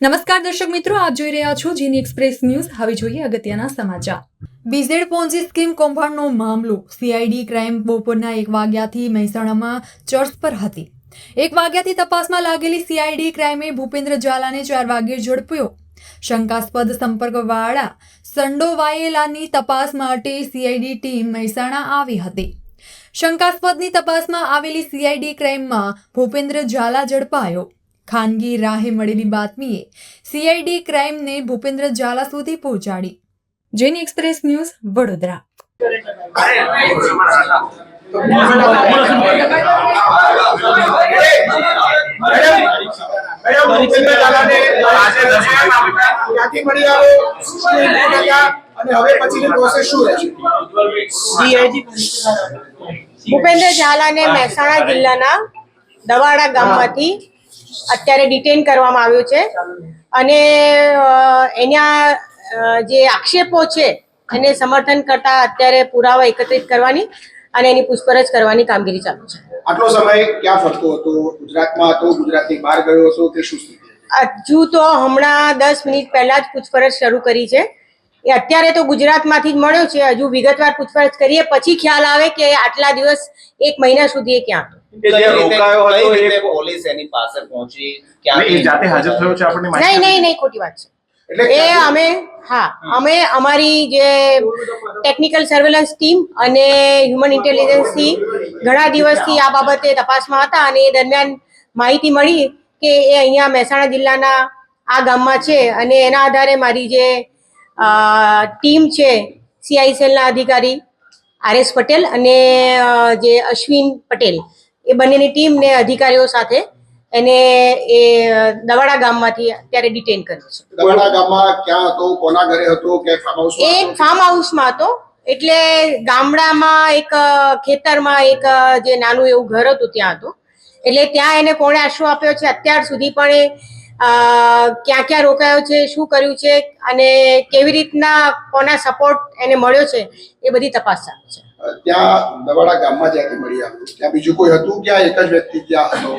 નમસ્કાર દર્શક મિત્રો, આપ જોઈ રહ્યા છો જીની એક્સપ્રેસ ન્યૂઝ। હવે જોઈએ અગત્યના સમાચાર। બીઝેડ પોન્જી સ્કીમ કૌભાંડનો મામલો। સીઆઈડી ક્રાઇમ બપોરના 1 વાગ્યાથી મહેસાણામાં ચર્ચ પર હતી। 1 વાગ્યાથી તપાસમાં લાગેલી સીઆઈડી ક્રાઇમે ભૂપેન્દ્ર ઝાલાને 4 વાગ્યે ઝડપ્યો। શંકાસ્પદ સંપર્કવાળા સંડોવાયેલાની તપાસ માટે સીઆઈડી ટીમ મહેસાણા આવી હતી। શંકાસ્પદની તપાસમાં આવેલી સીઆઈડી ક્રાઇમમાં ભૂપેન્દ્ર ઝાલા ઝડપાયો। ખાનગી રાહે મળેલી બાતમીએ સીઆઈડી ક્રાઇમને ભૂપેન્દ્ર ઝાલા સુધી પહોંચાડી। જેની એક્સપ્રેસ ન્યૂઝ વડોદરા। ભૂપેન્દ્ર ઝાલાને મહેસાણા જિલ્લાના દવાડા ગામમાંથી અત્યારે ડિટેન કરવામાં આવ્યો છે અને એના જે આક્ષેપો છે એને સમર્થન કરતા અત્યારે પુરાવા એકત્રિત કરવાની અને એની પૂછપરછ કરવાની કામગીરી ચાલુ છે। આટલો સમય ક્યાં ફરતો હતો? ગુજરાતમાં હતો, ગુજરાતની બહાર ગયો હતો કે શું સ્થિતિ? હજુ તો હમણાં 10 મિનિટ પહેલા જ પૂછપરછ શરૂ કરી છે। એ અત્યારે તો ગુજરાતમાંથી જ મળ્યો છે। હજુ વિગતવાર પૂછપરછ કરીએ પછી ખ્યાલ આવે કે આટલા દિવસ 1 મહિના સુધી એ ક્યાં હતો। પોલીસ એની પાસે પહોંચી ક્યાં જાતે હાજર થયો છે? આપણને નહીં ખોટી વાત છે। એ અમે અમારી જે ટેકનિકલ સર્વેલન્સ ટીમ અને હ્યુમન ઇન્ટેલિજન્સથી ઘણા દિવસથી આ બાબતે તપાસમાં હતા અને એ દરમિયાન માહિતી મળી કે એ અહીંયા મહેસાણા જિલ્લાના આ ગામમાં છે અને એના આધારે મારી જે ટીમ છે CICLના અધિકારી RS પટેલ અને જે અશ્વિન પટેલ એ બંનેની ટીમને અધિકારીઓ સાથે એને એ દવાડા ગામમાંથી અત્યારે ડિટેન કર્યો છે। દવાડા ગામમાં ક્યાં હતો? કોના ઘરે હતો કે ફાર્મ હાઉસમાં? એક ફાર્મ હાઉસમાં હતો, એટલે ગામડામાં એક ખેતરમાં એક જે નાનું એવું ઘર હતું ત્યાં હતો, એટલે ત્યાં એને કોણે આશરો આપ્યો છે અત્યાર સુધી પણ એ ક્યાં ક્યાં રોકાયો છે, શું કર્યું છે અને કેવી રીતના કોના સપોર્ટ એને મળ્યો છે એ બધી તપાસ ચાલુ છે। ત્યાં દવાડા ગામમાં જ્યાંથી મળી આવ્યું ત્યાં બીજું કોઈ હતું કે એક જ વ્યક્તિ ત્યાં હતો?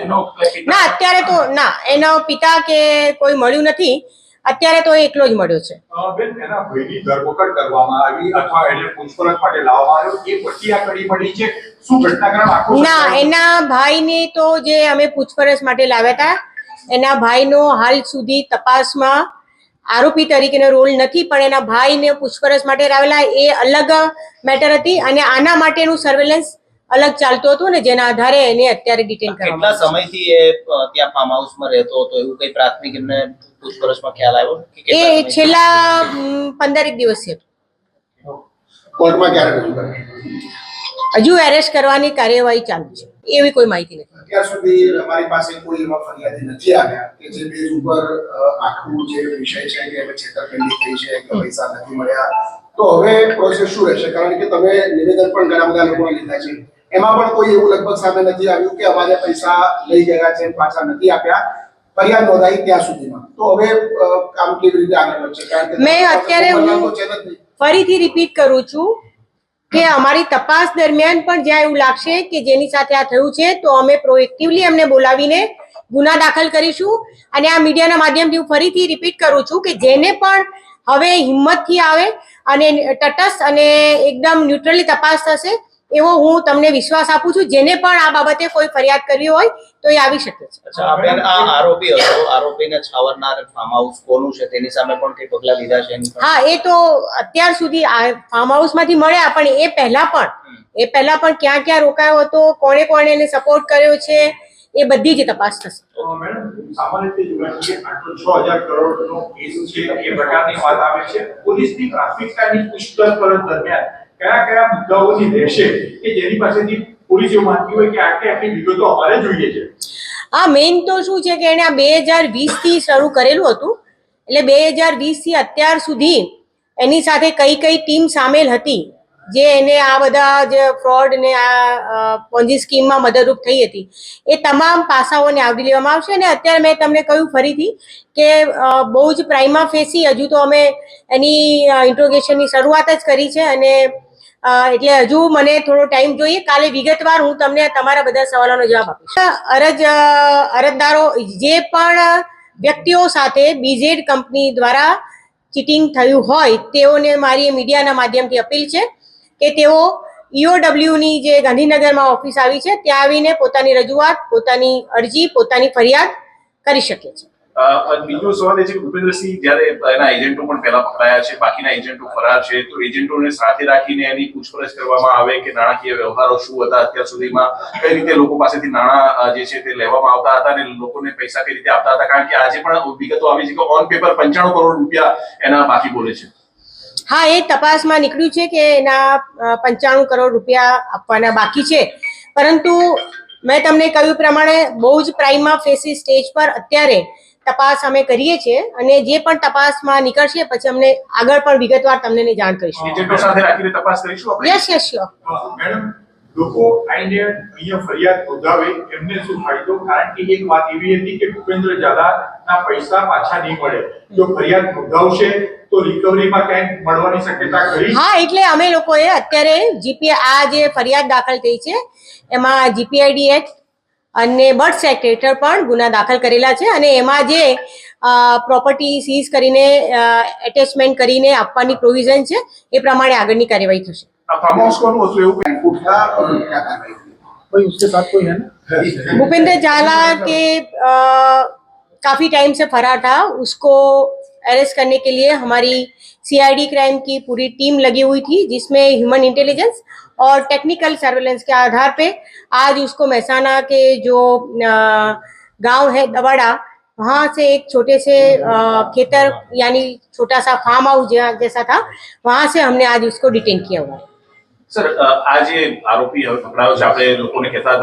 ના, અત્યારે તો ના, એનો પિતા કે કોઈ મળ્યું નથી। અત્યારે તો એકલો જ મળ્યો છે। બેન, એના ભાઈની ધરપકડ કરવામાં આવી અથવા એને પૂછપરછ માટે લાવવામાં આવ્યો, એ પછી આ કડી મળી છે? શું ઘટનાક્રમ આખો? ના, એના ભાઈને તો જે અમે પૂછપરછ માટે લાવ્યા હતા, એના ભાઈનો હાલ સુધી તપાસમાં આરોપી તરીકેનો રોલ નથી, પણ એના ભાઈને પૂછપરછ માટે લાવેલા એ અલગ મેટર હતી અને આના માટેનું સર્વેલન્સ અલગ ચાલતું હતું ને જેના આધારે એને અત્યારે ડિટેન કરવામાં કેટલા સમયથી એ ત્યાં ફાર્મ હાઉસમાં રહેતો હતો એવું કઈ પ્રાથમિક એમને પૂછપરછમાં ખ્યાલ આવ્યો કે એ છેલ્લા 15 દિવસથી કોર્ટમાં ક્યારે રજૂ કરે? હજુ એરેસ્ટ કરવાની કાર્યવાહી ચાલુ છે, એવી કોઈ માહિતી નથી। અત્યાર સુધી અમારી પાસે કોઈ એવા ફરિયાદી નથી આવ્યા કે જે બેઝ ઉપર આખું જે વિષય છે કે છેતરપિંડી થઈ છે કે પૈસા નથી મળ્યા, તો હવે પ્રોસેસ શું રહેશે? કારણ કે તમે નિવેદન પણ ઘણા બધા લોકોએ લીધા છે, એમાં પણ કોઈ એવું લગભગ સામે નથી આવ્યું કે અમારે પૈસા લઈ ગયા છે પાછા નથી આપ્યા, ફરિયાદ નોંધાઈ ત્યાં સુધીમાં। તો હવે કામ કેવી રીતે આગળ વધશે? કારણ કે મેં અત્યારે ફરીથી રિપીટ કરું છું કે અમારી તપાસ દરમિયાન પણ જ્યાં એવું લાગશે કે જેની સાથે આ થયું છે તો અમે પ્રોએક્ટિવલી એમને બોલાવીને ગુના દાખલ કરીશું। અને આ મીડિયાના માધ્યમથી હું ફરીથી રિપીટ કરું છું કે જેને પણ હવે હિંમતથી આવે અને તટસ્થ અને એકદમ ન્યુટ્રલી તપાસ થશે એવો હું તમને વિશ્વાસ આપું છું। જેને પણ આ બાબતે કોઈ ફરિયાદ કરવી હોય તો એ આવી શકે છે। અચ્છા બેન, આ આરોપી હતો, આરોપીને છાવરનાર ફાર્મ હાઉસ કોનું છે તેની સામે પણ કઈ પગલા લીધા છે? હા, એ તો અત્યાર સુધી ફાર્મ હાઉસમાંથી મળ્યા, પણ એ પહેલા પણ ક્યાં ક્યાં રોકાયો હતો, કોણે કોણે એને સપોર્ટ કર્યો છે એ બધી જ તપાસ થશે। મેડમ, સામાન્ય રીતે આટલો 6000 કરોડનો કેસ છે એ પ્રકારની વાત આવે છે, પોલીસની પ્રાથમિકતાની પૂછપરછ દરમિયાન કયા કયા મુદ્દાઓની રહેશે કે જેની પાસેથી પોલીસ એવું માનતી હોય કે આટલી વિગતો અમારે જોઈએ છે? આ મેઇન તો શું છે કે એને આ 2020 થી શરૂ કરેલું હતું, એટલે 2020 થી અત્યાર સુધી એની સાથે કઈ કઈ ટીમ સામેલ હતી જે એને આ બધા જે ફ્રોડ ને આ પોન્જી સ્કીમમાં મદદરૂપ થઈ હતી એ તમામ પાસાઓને આવરી લેવામાં આવશે। અને અત્યારે મેં તમને કહ્યું ફરીથી કે બહુ જ પ્રાઇમા ફેસી હજુ તો અમે એની ઇન્ટ્રોગેશનની શરૂઆત જ કરી છે અને એટલે હજુ મને થોડો ટાઈમ જોઈએ। કાલે વિગતવાર હું તમને તમારા બધા સવાલોનો જવાબ આપીશ। અરજદારો જે પણ વ્યક્તિઓ સાથે બીઝેડ કંપની દ્વારા ચીટિંગ થયું હોય તેઓને મારી મીડિયાના માધ્યમથી અપીલ છે કે તેઓ EOWની જે ગાંધીનગરમાં ઓફિસ આવી છે ત્યાં આવીને પોતાની રજૂઆત, પોતાની અરજી, પોતાની ફરિયાદ કરી શકે છે. બીજો સવાલ એ છે કે ભૂપેન્દ્રસિંહ જ્યારે એના એજન્ટો પણ પહેલા પકડાયા છે, બાકીના એજન્ટો ફરાર છે, તો એજન્ટોને સાથે રાખીને એની પૂછપરછ કરવામાં આવે કે નાણાકીય વ્યવહારો શું હતા અત્યાર સુધીમાં, કઈ રીતે લોકો પાસેથી નાણાં જે છે તે લેવામાં આવતા હતા અને લોકોને પૈસા કઈ રીતે આપતા હતા, કારણ કે આજે પણ વિગતો આવી છે કે ઓન પેપર 95 કરોડ રૂપિયા એના બાકી બોલે છે. હા, એ તપાસમાં નીકળ્યું છે કે એના 95 કરોડ રૂપિયા આપવાના બાકી છે, પરંતુ મેં તમને કહ્યું પ્રમાણે બહુ જ પ્રાઇમા ફેસી સ્ટેજ પર અત્યારે તપાસ અમે કરીએ છીએ અને જે પણ તપાસમાં નીકળશે પછી અમને આગળ પણ વિગતવાર તમને જાણ કરીશું. એજન્ટો સાથે રાખીને તપાસ કરીશું આપણે. Yes yes sure. મેડમ, લોકો આઈને અહીંયા ફરિયાદ નોંધાવે એમને શું ફાયદો? કારણ કે એક વાત એવી હતી કે ભૂપેન્દ્ર ઝાલાના પૈસા પાછા નહીં મળે. જો ફરિયાદ નોંધાવશે તો રિકવરીમાં ક્યાંક મળવાની શક્યતા ખરી? હા, એટલે અમે લોકોએ અત્યારે આ જે ફરિયાદ દાખલ થઈ છે એમાં GPID એક્ટ અને બર્થ એક્ટ હેઠળ પણ ગુના દાખલ કરેલા છે અને એમાં જે પ્રોપર્ટી સીઝ કરીને એટેચમેન્ટ કરીને આપવાની પ્રોવિઝન છે એ પ્રમાણે આગળની કાર્યવાહી થશે. આ ફાર્મ હાઉસ કોનું હતું એવું इनपुट था और क्या कार्रवाई हुई? कोई उसके साथ कोई है ना? भूपेंद्र झाला के काफी टाइम से फरार था, उसको अरेस्ट करने के लिए हमारी CID क्राइम की पूरी टीम लगी हुई थी, जिसमें ह्यूमन इंटेलिजेंस और टेक्निकल सर्वेलेंस के आधार पे आज उसको महसाना के जो गांव है दवाड़ा, वहाँ से एक छोटे से खेतर यानी छोटा सा फार्म हाउस जैसा था, वहाँ से हमने आज उसको डिटेन किया हुआ है. સર, આ જે આરોપી હવે પકડાયો છે, આપણે લોકોને કહેતા હતા